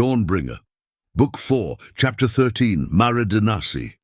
Dawnbringer, Book 4, Chapter 13, Maerdenasi.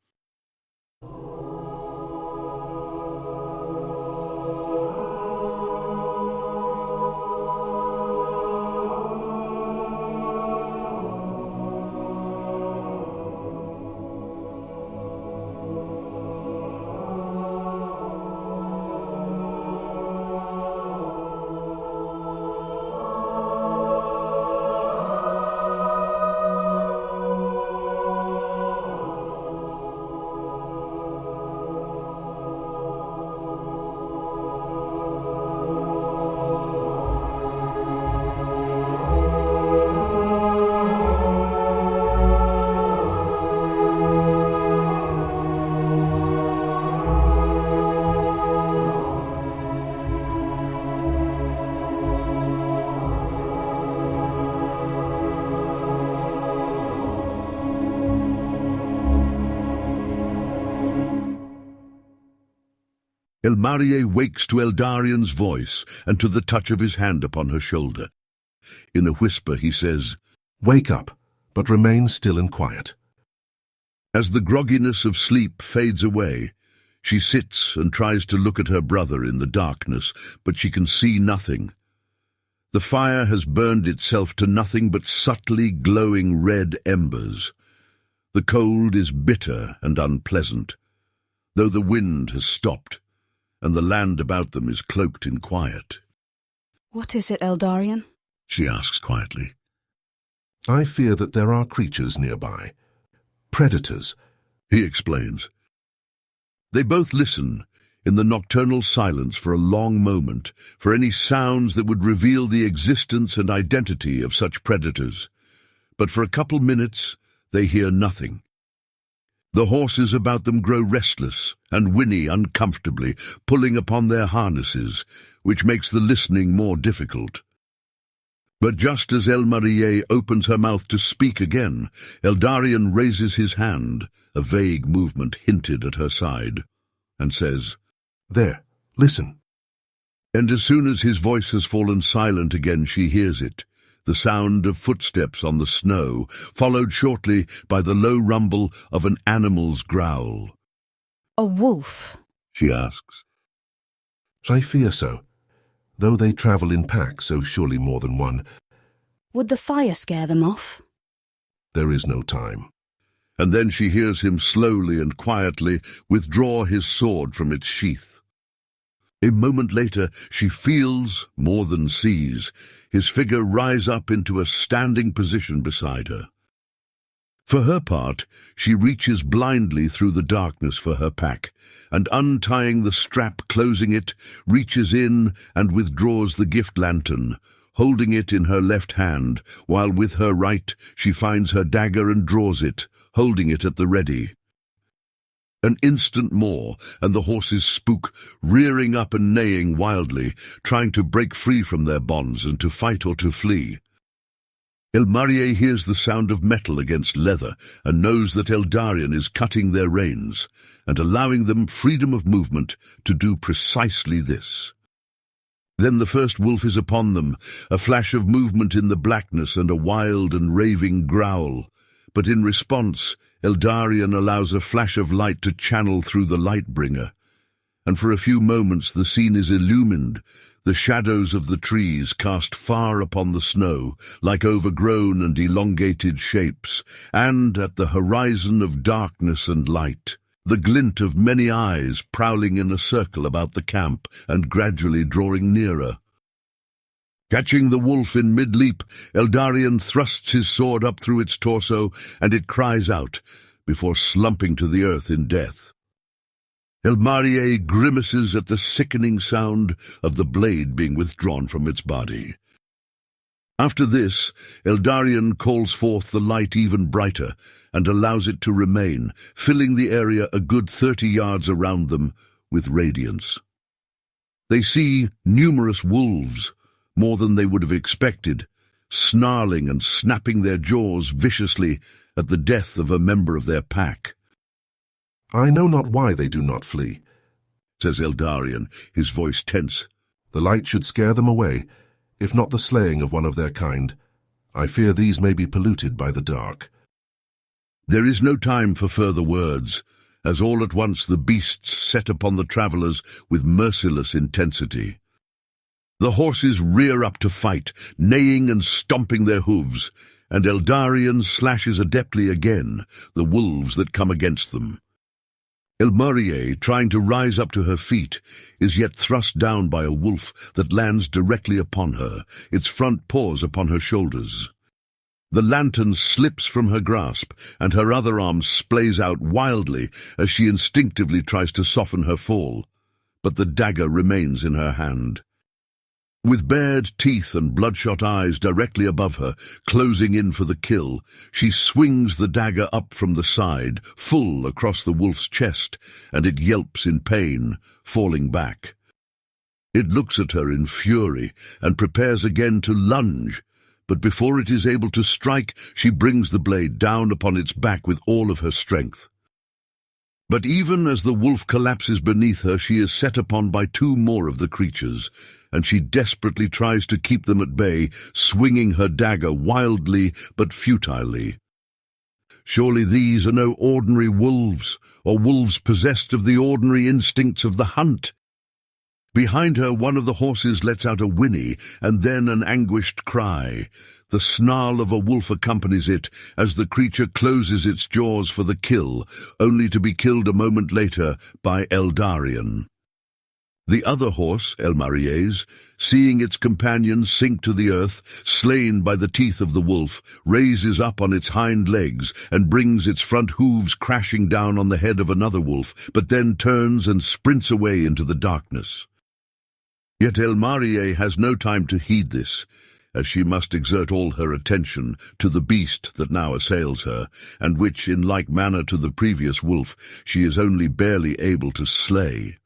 Elmarie wakes to Eldarian's voice and to the touch of his hand upon her shoulder. In a whisper he says, "Wake up, but remain still and quiet." As the grogginess of sleep fades away, she sits and tries to look at her brother in the darkness, but she can see nothing. The fire has burned itself to nothing but subtly glowing red embers. The cold is bitter and unpleasant, though the wind has stopped, and the land about them is cloaked in quiet. "What is it, Eldarian?" she asks quietly. "I fear that there are creatures nearby. Predators," he explains. They both listen in the nocturnal silence for a long moment for any sounds that would reveal the existence and identity of such predators. But for a couple minutes they hear nothing. The horses about them grow restless and whinny uncomfortably, pulling upon their harnesses, which makes the listening more difficult. But just as Elmarie opens her mouth to speak again, Eldarian raises his hand, a vague movement hinted at her side, and says, "There, listen." And as soon as his voice has fallen silent again, she hears it. The sound of footsteps on the snow, followed shortly by the low rumble of an animal's growl. "A wolf?" she asks. "I fear so. Though they travel in packs, so surely more than one." "Would the fire scare them off?" "There is no time." And then she hears him slowly and quietly withdraw his sword from its sheath. A moment later, she feels, more than sees, his figure rise up into a standing position beside her. For her part, she reaches blindly through the darkness for her pack, and untying the strap closing it, reaches in and withdraws the gift lantern, holding it in her left hand, while with her right she finds her dagger and draws it, holding it at the ready. An instant more, and the horses spook, rearing up and neighing wildly, trying to break free from their bonds and to fight or to flee. Elmarie hears the sound of metal against leather and knows that Eldarian is cutting their reins and allowing them freedom of movement to do precisely this. Then the first wolf is upon them, a flash of movement in the blackness and a wild and raving growl. But in response, Eldarian allows a flash of light to channel through the Lightbringer, and for a few moments the scene is illumined, the shadows of the trees cast far upon the snow, like overgrown and elongated shapes, and at the horizon of darkness and light, the glint of many eyes prowling in a circle about the camp and gradually drawing nearer. Catching the wolf in mid-leap, Eldarian thrusts his sword up through its torso, and it cries out, before slumping to the earth in death. Elmarie grimaces at the sickening sound of the blade being withdrawn from its body. After this, Eldarian calls forth the light even brighter, and allows it to remain, filling the area a good 30 yards around them with radiance. They see numerous wolves, more than they would have expected, snarling and snapping their jaws viciously at the death of a member of their pack. "I know not why they do not flee," says Eldarian, his voice tense. "The light should scare them away, if not the slaying of one of their kind. I fear these may be polluted by the dark. There is no time for further words, as all at once the beasts set upon the travellers with merciless intensity. The horses rear up to fight, neighing and stomping their hooves, and Eldarion slashes adeptly again the wolves that come against them. Elmarie, trying to rise up to her feet, is yet thrust down by a wolf that lands directly upon her, its front paws upon her shoulders. The lantern slips from her grasp, and her other arm splays out wildly as she instinctively tries to soften her fall, but the dagger remains in her hand. With bared teeth and bloodshot eyes directly above her, closing in for the kill, she swings the dagger up from the side, full across the wolf's chest, and it yelps in pain, falling back. It looks at her in fury and prepares again to lunge, but before it is able to strike, she brings the blade down upon its back with all of her strength. But even as the wolf collapses beneath her, she is set upon by two more of the creatures, and she desperately tries to keep them at bay, swinging her dagger wildly but futilely. Surely these are no ordinary wolves, or wolves possessed of the ordinary instincts of the hunt. Behind her, one of the horses lets out a whinny, and then an anguished cry. The snarl of a wolf accompanies it as the creature closes its jaws for the kill, only to be killed a moment later by Eldarion. The other horse, Elmarie's, seeing its companion sink to the earth, slain by the teeth of the wolf, raises up on its hind legs and brings its front hooves crashing down on the head of another wolf, but then turns and sprints away into the darkness. Yet Elmarie has no time to heed this, as she must exert all her attention to the beast that now assails her, and which, in like manner to the previous wolf, she is only barely able to slay.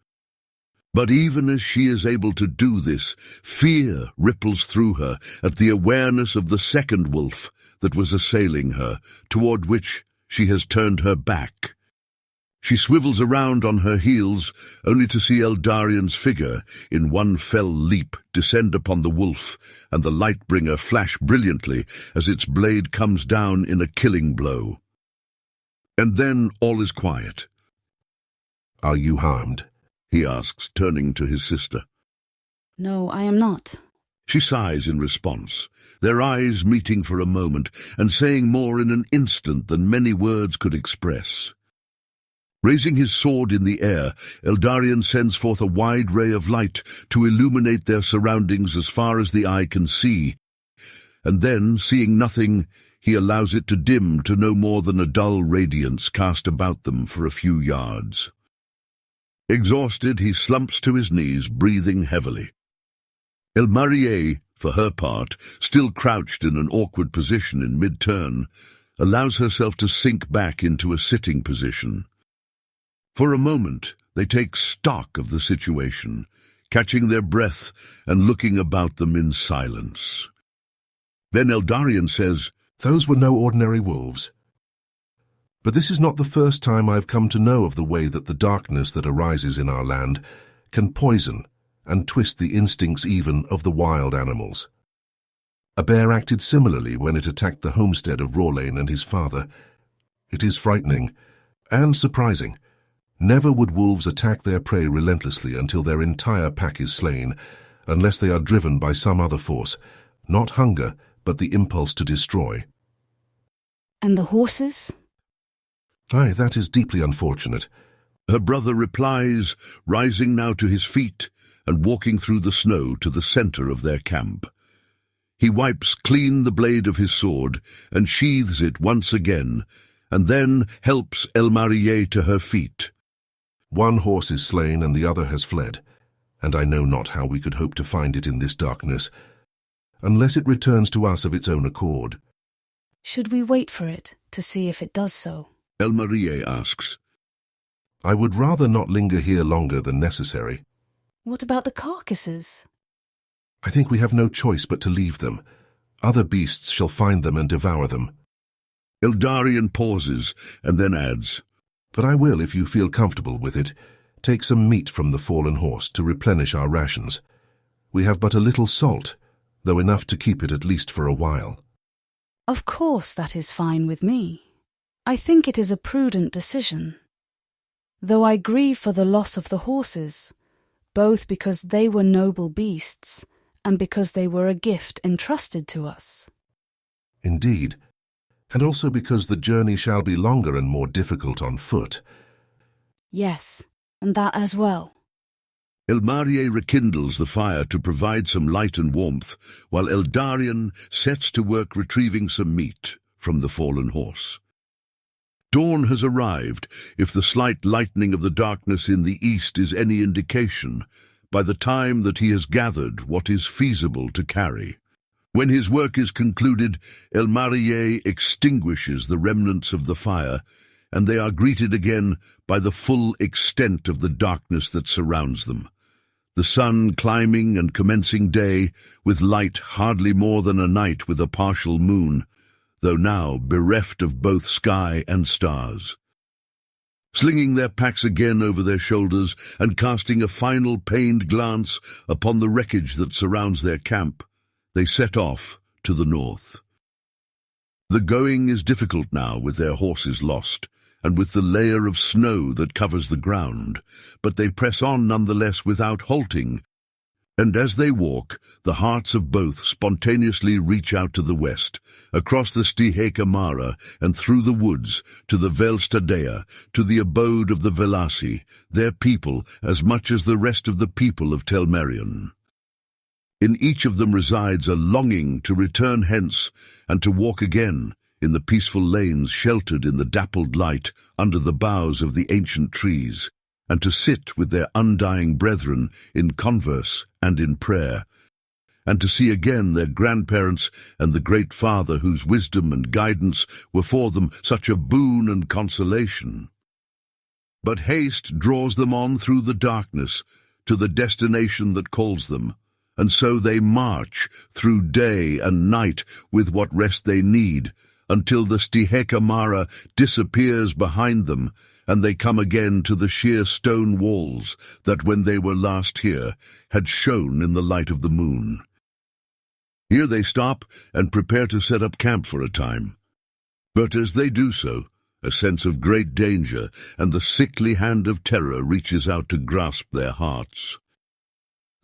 But even as she is able to do this, fear ripples through her at the awareness of the second wolf that was assailing her, toward which she has turned her back. She swivels around on her heels, only to see Eldarion's figure, in one fell leap, descend upon the wolf, and the Lightbringer flash brilliantly as its blade comes down in a killing blow. And then all is quiet. Are you harmed? He asks, turning to his sister. No, I am not. She sighs in response, their eyes meeting for a moment, and saying more in an instant than many words could express. Raising his sword in the air, Eldarion sends forth a wide ray of light to illuminate their surroundings as far as the eye can see, and then, seeing nothing, he allows it to dim to no more than a dull radiance cast about them for a few yards. Exhausted, he slumps to his knees, breathing heavily. Elmarie, for her part, still crouched in an awkward position in mid-turn, allows herself to sink back into a sitting position. For a moment, they take stock of the situation, catching their breath and looking about them in silence. Then Eldarion says, Those were no ordinary wolves. But this is not the first time I've come to know of the way that the darkness that arises in our land can poison and twist the instincts even of the wild animals. A bear acted similarly when it attacked the homestead of Rawlane and his father. It is frightening and surprising. Never would wolves attack their prey relentlessly until their entire pack is slain, unless they are driven by some other force, not hunger, but the impulse to destroy. And the horses? Aye, that is deeply unfortunate. Her brother replies, rising now to his feet and walking through the snow to the center of their camp. He wipes clean the blade of his sword and sheathes it once again, and then helps Elmarie to her feet. One horse is slain and the other has fled, and I know not how we could hope to find it in this darkness, unless it returns to us of its own accord. Should we wait for it to see if it does so? Elmarie asks. I would rather not linger here longer than necessary. What about the carcasses? I think we have no choice but to leave them. Other beasts shall find them and devour them. Eldarion pauses and then adds, But I will, if you feel comfortable with it, take some meat from the fallen horse to replenish our rations. We have but a little salt, though enough to keep it at least for a while. Of course that is fine with me. I think it is a prudent decision. Though I grieve for the loss of the horses, both because they were noble beasts and because they were a gift entrusted to us. Indeed, and also because the journey shall be longer and more difficult on foot. Yes, and that as well. Elmarie rekindles the fire to provide some light and warmth, while Eldarion sets to work retrieving some meat from the fallen horse. Dawn has arrived, if the slight lightening of the darkness in the east is any indication, by the time that he has gathered what is feasible to carry. When his work is concluded, Elmarie extinguishes the remnants of the fire, and they are greeted again by the full extent of the darkness that surrounds them. The sun climbing and commencing day, with light hardly more than a night with a partial moon, though now bereft of both sky and stars. Slinging their packs again over their shoulders and casting a final pained glance upon the wreckage that surrounds their camp, they set off to the north. The going is difficult now with their horses lost, and with the layer of snow that covers the ground, but they press on nonetheless without halting, and as they walk, the hearts of both spontaneously reach out to the west, across the Stiheka Mara and through the woods, to the Velstadea, to the abode of the Velasi, their people as much as the rest of the people of Telmerion. In each of them resides a longing to return hence and to walk again in the peaceful lanes sheltered in the dappled light under the boughs of the ancient trees, and to sit with their undying brethren in converse and in prayer, and to see again their grandparents and the great Father whose wisdom and guidance were for them such a boon and consolation. But haste draws them on through the darkness to the destination that calls them, and so they march through day and night with what rest they need, until the Stiheka Mara disappears behind them, and they come again to the sheer stone walls that, when they were last here, had shone in the light of the moon. Here they stop and prepare to set up camp for a time. But as they do so, a sense of great danger and the sickly hand of terror reaches out to grasp their hearts.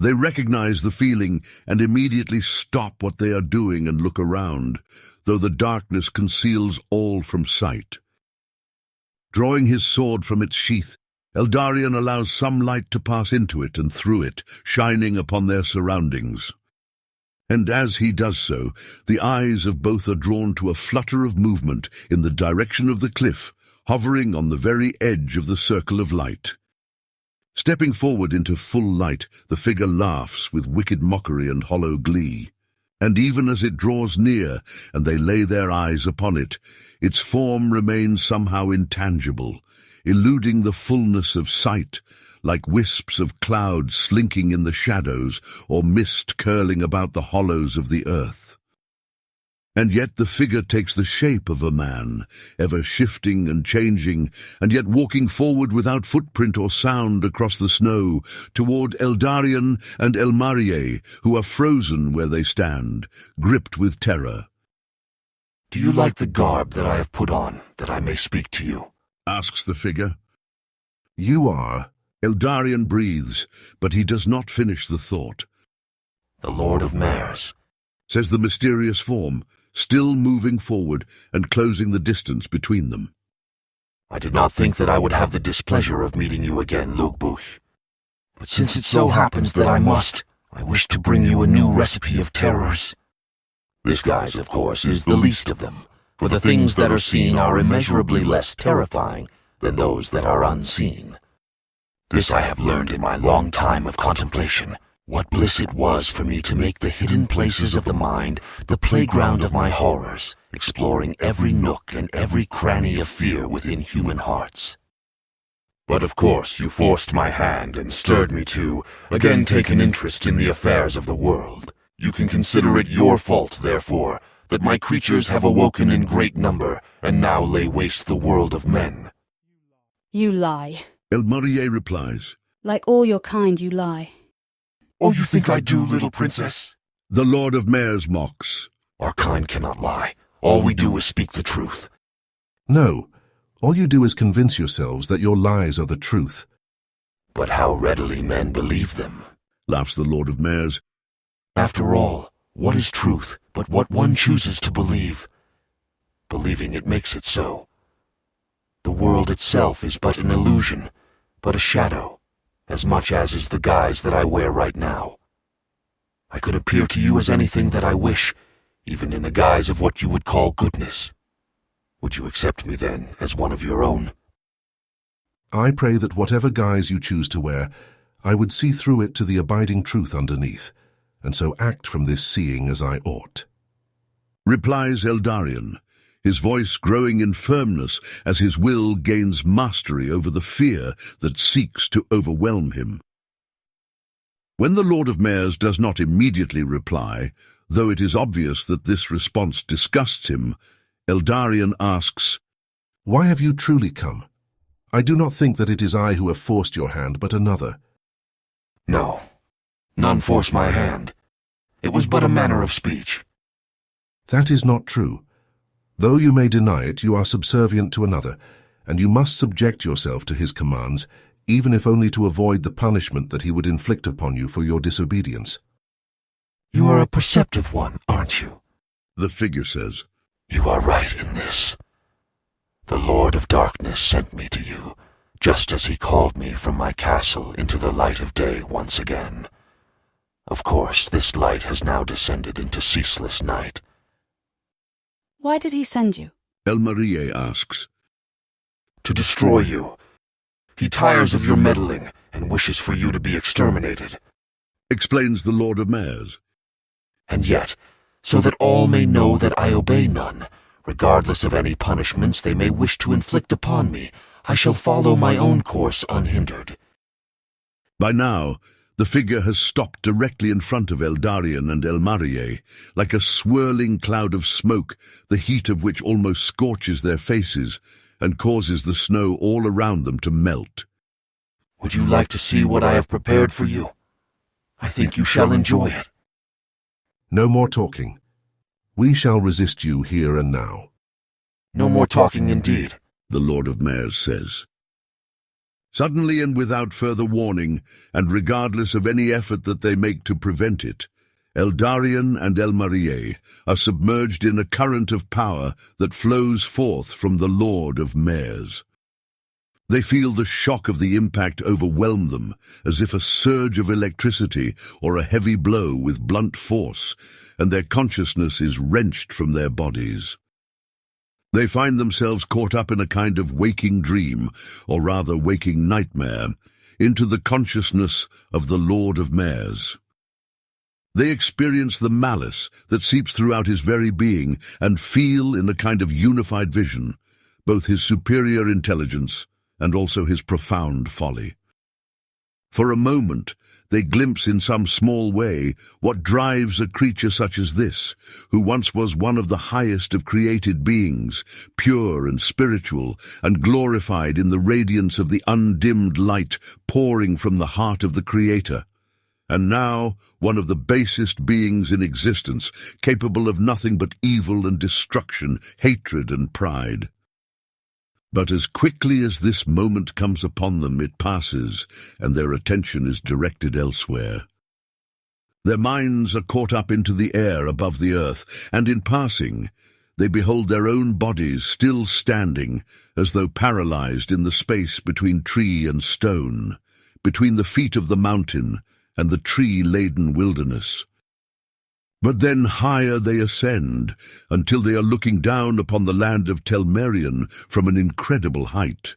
They recognize the feeling and immediately stop what they are doing and look around, though the darkness conceals all from sight. Drawing his sword from its sheath, Eldarion allows some light to pass into it and through it, shining upon their surroundings. And as he does so, the eyes of both are drawn to a flutter of movement in the direction of the cliff, hovering on the very edge of the circle of light. Stepping forward into full light, the figure laughs with wicked mockery and hollow glee. And even as it draws near, and they lay their eyes upon it, its form remains somehow intangible, eluding the fullness of sight, like wisps of cloud slinking in the shadows or mist curling about the hollows of the earth. And yet the figure takes the shape of a man, ever shifting and changing, and yet walking forward without footprint or sound across the snow, toward Eldarion and Elmarie, who are frozen where they stand, gripped with terror. "Do you like the garb that I have put on, that I may speak to you?" asks the figure. You are. Eldarion breathes, but he does not finish the thought. "The Lord of Mares," says the mysterious form, still moving forward and closing the distance between them. "I did not think that I would have the displeasure of meeting you again, Lugbuch. But since it so happens that I must, I wish to bring you a new recipe of terrors. This, guys, of course, is the least of them, for the things that are seen are immeasurably less terrifying than those that are unseen. This I have learned in my long time of contemplation, what bliss it was for me to make the hidden places of the mind the playground of my horrors, exploring every nook and every cranny of fear within human hearts. But of course you forced my hand and stirred me to, again, take an interest in the affairs of the world. You can consider it your fault, therefore, that my creatures have awoken in great number and now lay waste the world of men." You lie. Elmarie replies. Like all your kind, you lie. "Oh, you think I do, little princess?" The Lord of Mares mocks. "Our kind cannot lie. All we do is speak the truth. No, all you do is convince yourselves that your lies are the truth. But how readily men believe them. Laughs the Lord of Mares. After all, what is truth but what one chooses to believe? Believing it makes it so. The world itself is but an illusion, but a shadow, as much as is the guise that I wear right now. I could appear to you as anything that I wish, even in a guise of what you would call goodness. Would you accept me then as one of your own? I pray that whatever guise you choose to wear, I would see through it to the abiding truth underneath, and so act from this seeing as I ought. Replies Eldarion, his voice growing in firmness as his will gains mastery over the fear that seeks to overwhelm him. When the Lord of Mares does not immediately reply, though it is obvious that this response disgusts him, Eldarion asks, Why have you truly come? I do not think that it is I who have forced your hand, but another. No, none forced my hand. It was but a manner of speech. That is not true. Though you may deny it, you are subservient to another, and you must subject yourself to his commands, even if only to avoid the punishment that he would inflict upon you for your disobedience. You are a perceptive one, aren't you? The figure says. You are right in this. The Lord of Darkness sent me to you, just as he called me from my castle into the light of day once again. Of course, this light has now descended into ceaseless night. Why did he send you? Elmarie asks. To destroy you. He tires of your meddling and wishes for you to be exterminated. Explains the Lord of Mares. And yet, so that all may know that I obey none, regardless of any punishments they may wish to inflict upon me, I shall follow my own course unhindered. By now, the figure has stopped directly in front of Eldarion and Elmarie, like a swirling cloud of smoke, the heat of which almost scorches their faces and causes the snow all around them to melt. Would you like to see what I have prepared for you? I think you shall enjoy it. No more talking. We shall resist you here and now. No more talking indeed, the Lord of Mares says. Suddenly and without further warning, and regardless of any effort that they make to prevent it, Eldarion and Elmarie are submerged in a current of power that flows forth from the Lord of Mares. They feel the shock of the impact overwhelm them, as if a surge of electricity or a heavy blow with blunt force, and their consciousness is wrenched from their bodies. They find themselves caught up in a kind of waking dream, or rather waking nightmare, into the consciousness of the Lord of Mares. They experience the malice that seeps throughout his very being and feel in a kind of unified vision, both his superior intelligence and also his profound folly. For a moment, they glimpse in some small way what drives a creature such as this, who once was one of the highest of created beings, pure and spiritual, and glorified in the radiance of the undimmed light pouring from the heart of the Creator, and now one of the basest beings in existence, capable of nothing but evil and destruction, hatred and pride. But as quickly as this moment comes upon them, it passes, and their attention is directed elsewhere. Their minds are caught up into the air above the earth, and in passing, they behold their own bodies still standing, as though paralyzed in the space between tree and stone, between the feet of the mountain and the tree-laden wilderness. But then higher they ascend, until they are looking down upon the land of Telmerion from an incredible height.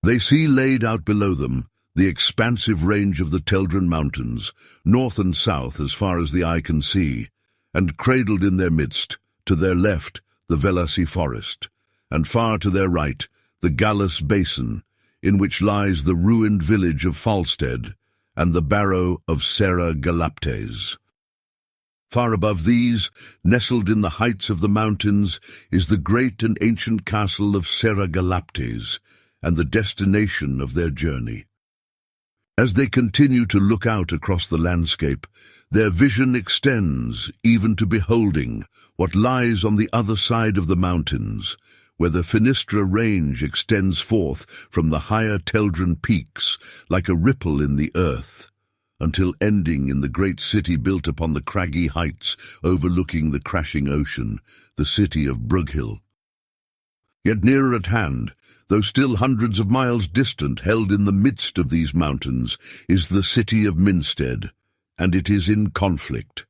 They see laid out below them the expansive range of the Teldran Mountains, north and south as far as the eye can see, and cradled in their midst, to their left, the Velasi forest, and far to their right, the Gallus Basin, in which lies the ruined village of Falstead, and the barrow of Serra Galaptes. Far above these, nestled in the heights of the mountains, is the great and ancient castle of Serra Galaptes, and the destination of their journey. As they continue to look out across the landscape, their vision extends even to beholding what lies on the other side of the mountains, where the Finistra Range extends forth from the higher Teldran peaks like a ripple in the earth, until ending in the great city built upon the craggy heights overlooking the crashing ocean, the city of Brughill. Yet nearer at hand, though still hundreds of miles distant, held in the midst of these mountains, is the city of Minstead, and it is in conflict.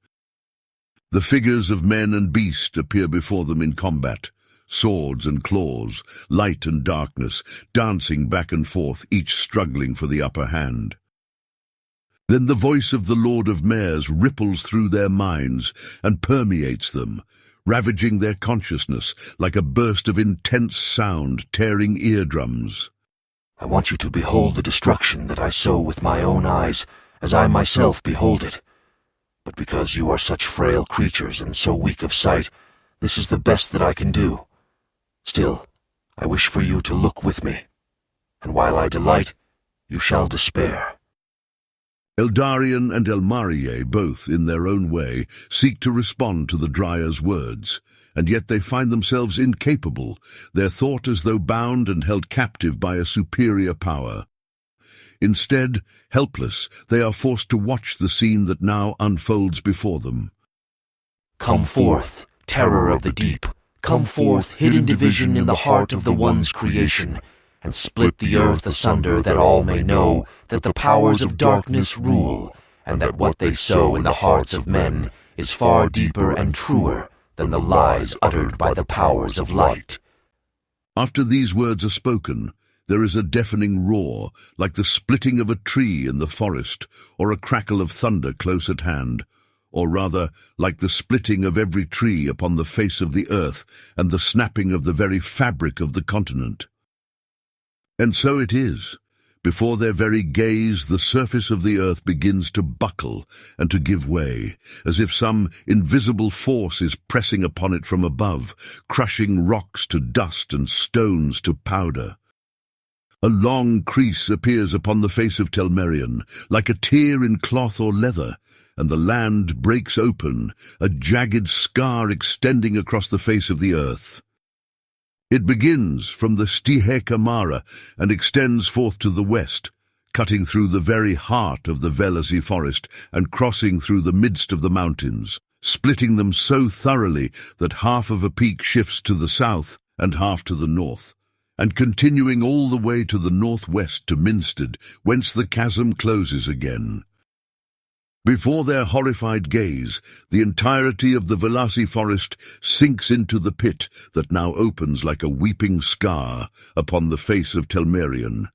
The figures of men and beast appear before them in combat, swords and claws, light and darkness, dancing back and forth, each struggling for the upper hand. Then the voice of the Lord of Mares ripples through their minds and permeates them, ravaging their consciousness like a burst of intense sound tearing eardrums. I want you to behold the destruction that I sow with my own eyes, as I myself behold it. But because you are such frail creatures and so weak of sight, this is the best that I can do. Still, I wish for you to look with me, and while I delight, you shall despair. Eldarion and Elmariye, both in their own way, seek to respond to the Dryer's words, and yet they find themselves incapable, their thought as though bound and held captive by a superior power. Instead, helpless, they are forced to watch the scene that now unfolds before them. Come forth, terror of the deep. Come forth, hidden division in the heart of the One's creation, and split the earth asunder, that all may know that the powers of darkness rule, and that what they sow in the hearts of men is far deeper and truer than the lies uttered by the powers of light. After these words are spoken, there is a deafening roar, like the splitting of a tree in the forest, or a crackle of thunder close at hand, or rather, like the splitting of every tree upon the face of the earth, and the snapping of the very fabric of the continent. And so it is. Before their very gaze, the surface of the earth begins to buckle and to give way, as if some invisible force is pressing upon it from above, crushing rocks to dust and stones to powder. A long crease appears upon the face of Telmerion, like a tear in cloth or leather, and the land breaks open, a jagged scar extending across the face of the earth. It begins from the Stiheka Mara and extends forth to the west, cutting through the very heart of the Velasi forest and crossing through the midst of the mountains, splitting them so thoroughly that half of a peak shifts to the south and half to the north, and continuing all the way to the northwest to Minstead, whence the chasm closes again. Before their horrified gaze, the entirety of the Velasi forest sinks into the pit that now opens like a weeping scar upon the face of Telmerion,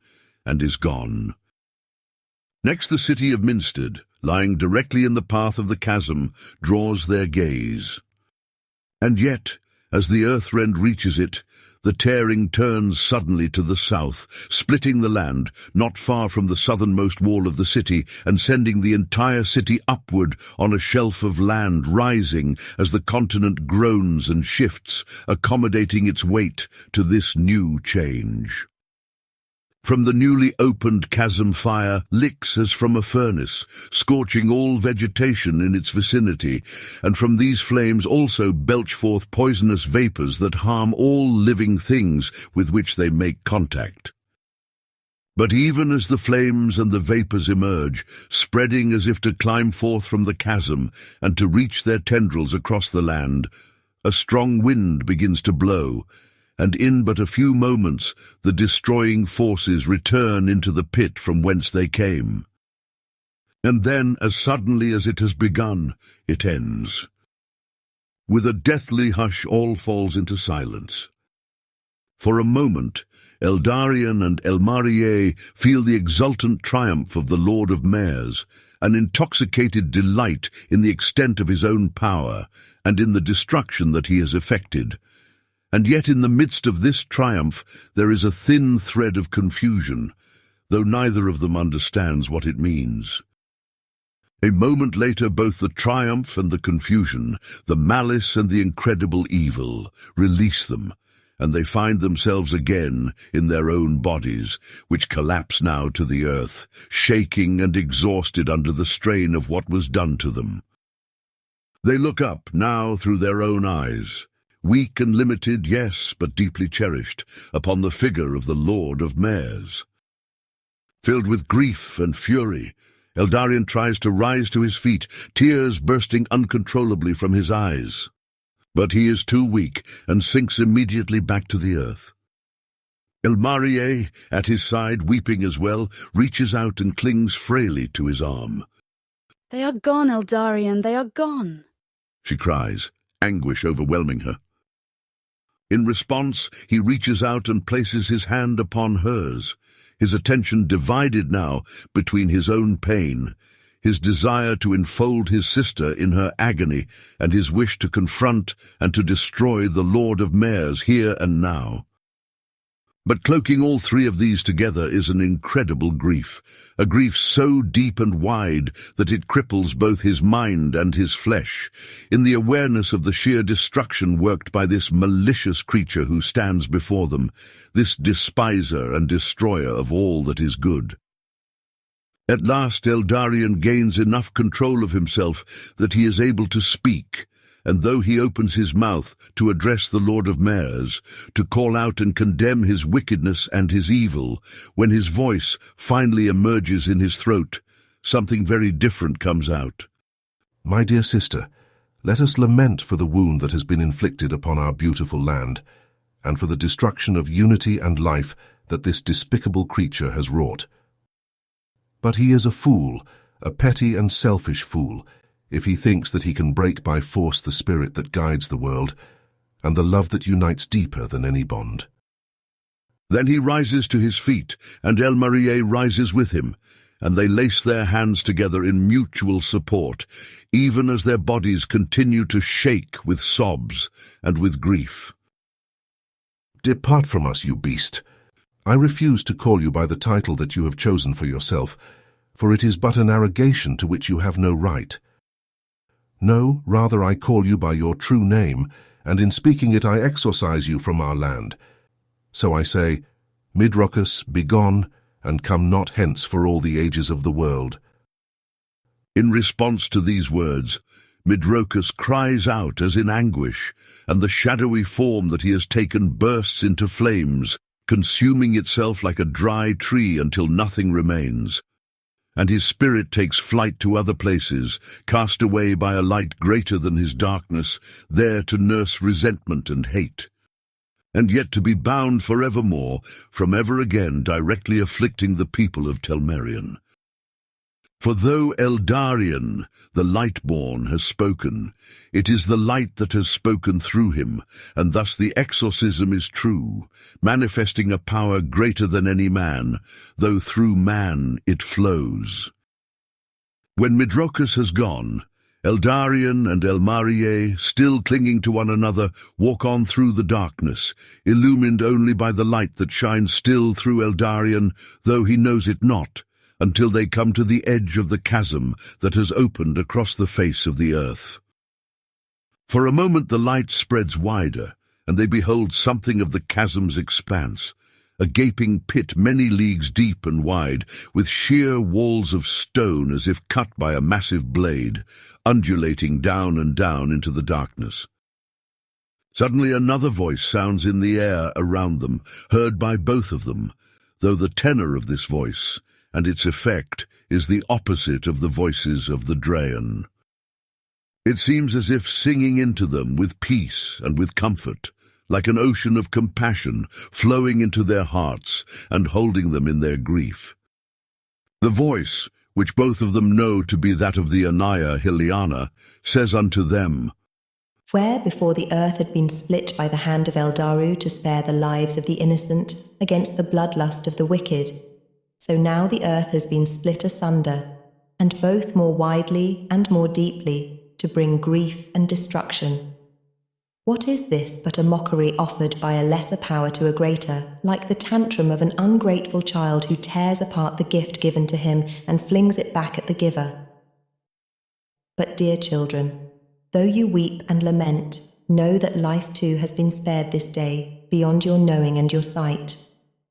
and is gone. Next, the city of Minstead, lying directly in the path of the chasm, draws their gaze. And yet, as the earthrend reaches it, the tearing turns suddenly to the south, splitting the land not far from the southernmost wall of the city and sending the entire city upward on a shelf of land rising as the continent groans and shifts, accommodating its weight to this new change. From the newly opened chasm fire licks as from a furnace, scorching all vegetation in its vicinity, and from these flames also belch forth poisonous vapors that harm all living things with which they make contact. But even as the flames and the vapors emerge, spreading as if to climb forth from the chasm and to reach their tendrils across the land, a strong wind begins to blow, and in but a few moments the destroying forces return into the pit from whence they came. And then, as suddenly as it has begun, it ends. With a deathly hush, all falls into silence. For a moment, Eldarion and Elmariye feel the exultant triumph of the Lord of Mares, an intoxicated delight in the extent of his own power and in the destruction that he has effected. And yet in the midst of this triumph there is a thin thread of confusion, though neither of them understands what it means. A moment later, both the triumph and the confusion, the malice and the incredible evil, release them, and they find themselves again in their own bodies, which collapse now to the earth, shaking and exhausted under the strain of what was done to them. They look up now through their own eyes, weak and limited, yes, but deeply cherished, upon the figure of the Lord of Mares. Filled with grief and fury, Eldarion tries to rise to his feet, tears bursting uncontrollably from his eyes. But he is too weak and sinks immediately back to the earth. Elmarie, at his side, weeping as well, reaches out and clings frailly to his arm. "They are gone, Eldarion, they are gone," she cries, anguish overwhelming her. In response, he reaches out and places his hand upon hers, his attention divided now between his own pain, his desire to enfold his sister in her agony, and his wish to confront and to destroy the Lord of Mares here and now. But cloaking all three of these together is an incredible grief, a grief so deep and wide that it cripples both his mind and his flesh, in the awareness of the sheer destruction worked by this malicious creature who stands before them, this despiser and destroyer of all that is good. At last Eldarion gains enough control of himself that he is able to speak, and though he opens his mouth to address the Lord of Mares, to call out and condemn his wickedness and his evil, when his voice finally emerges in his throat, something very different comes out. My dear sister, let us lament for the wound that has been inflicted upon our beautiful land, and for the destruction of unity and life that this despicable creature has wrought. But he is a fool, a petty and selfish fool, if he thinks that he can break by force the spirit that guides the world, and the love that unites deeper than any bond. Then he rises to his feet, and Elmarie rises with him, and they lace their hands together in mutual support, even as their bodies continue to shake with sobs and with grief. Depart from us, you beast. I refuse to call you by the title that you have chosen for yourself, for it is but an arrogation to which you have no right. No, rather I call you by your true name, and in speaking it I exorcise you from our land. So I say, Midrocus, begone, and come not hence for all the ages of the world. In response to these words, Midrocus cries out as in anguish, and the shadowy form that he has taken bursts into flames, consuming itself like a dry tree until nothing remains. And his spirit takes flight to other places, cast away by a light greater than his darkness, there to nurse resentment and hate, and yet to be bound forevermore from ever again directly afflicting the people of Telmerion. For though Eldarion, the Lightborn, has spoken, it is the light that has spoken through him, and thus the exorcism is true, manifesting a power greater than any man, though through man it flows. When Midrocus has gone, Eldarion and Elmarie, still clinging to one another, walk on through the darkness, illumined only by the light that shines still through Eldarion, though he knows it not, until they come to the edge of the chasm that has opened across the face of the earth. For a moment the light spreads wider, and they behold something of the chasm's expanse, a gaping pit many leagues deep and wide, with sheer walls of stone as if cut by a massive blade, undulating down and down into the darkness. Suddenly another voice sounds in the air around them, heard by both of them, though the tenor of this voice and its effect is the opposite of the voices of the Draen. It seems as if singing into them with peace and with comfort, like an ocean of compassion flowing into their hearts and holding them in their grief. The voice, which both of them know to be that of the Anaya Hiliana, says unto them, Where before the earth had been split by the hand of Eldaru to spare the lives of the innocent against the bloodlust of the wicked, so now the earth has been split asunder, and both more widely and more deeply, to bring grief and destruction. What is this but a mockery offered by a lesser power to a greater, like the tantrum of an ungrateful child who tears apart the gift given to him and flings it back at the giver? But dear children, though you weep and lament, know that life too has been spared this day, beyond your knowing and your sight.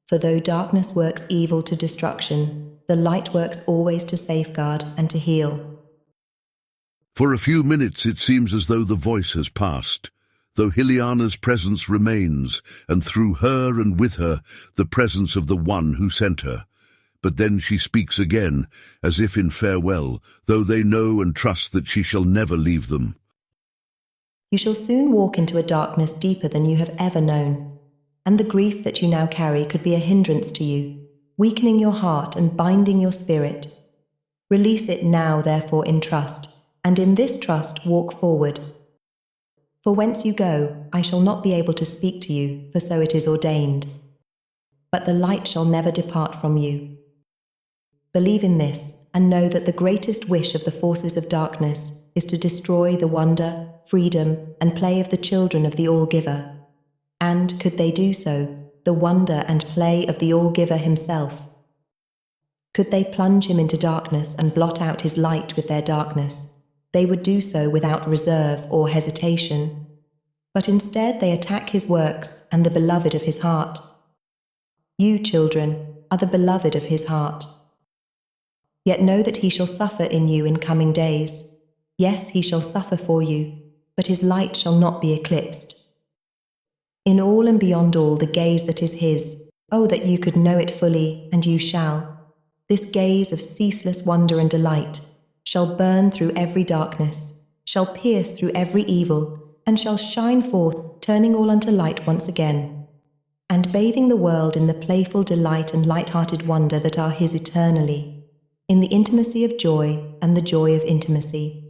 For though darkness works evil to destruction, the light works always to safeguard and to heal. For a few minutes it seems as though the voice has passed, though Hiliana's presence remains, and through her and with her the presence of the one who sent her. But then she speaks again, as if in farewell, though they know and trust that she shall never leave them. You shall soon walk into a darkness deeper than you have ever known, and the grief that you now carry could be a hindrance to you, weakening your heart and binding your spirit. Release it now, therefore, in trust, and in this trust walk forward. For whence you go, I shall not be able to speak to you, for so it is ordained. But the light shall never depart from you. Believe in this, and know that the greatest wish of the forces of darkness is to destroy the wonder, freedom, and play of the children of the All-Giver. And, could they do so, the wonder and play of the All-Giver himself. Could they plunge him into darkness and blot out his light with their darkness, they would do so without reserve or hesitation. But instead they attack his works and the beloved of his heart. You, children, are the beloved of his heart. Yet know that he shall suffer in you in coming days. Yes, he shall suffer for you, but his light shall not be eclipsed. In all and beyond all the gaze that is his, oh, that you could know it fully, and you shall. This gaze of ceaseless wonder and delight shall burn through every darkness, shall pierce through every evil, and shall shine forth, turning all unto light once again, and bathing the world in the playful delight and light-hearted wonder that are his eternally, in the intimacy of joy and the joy of intimacy.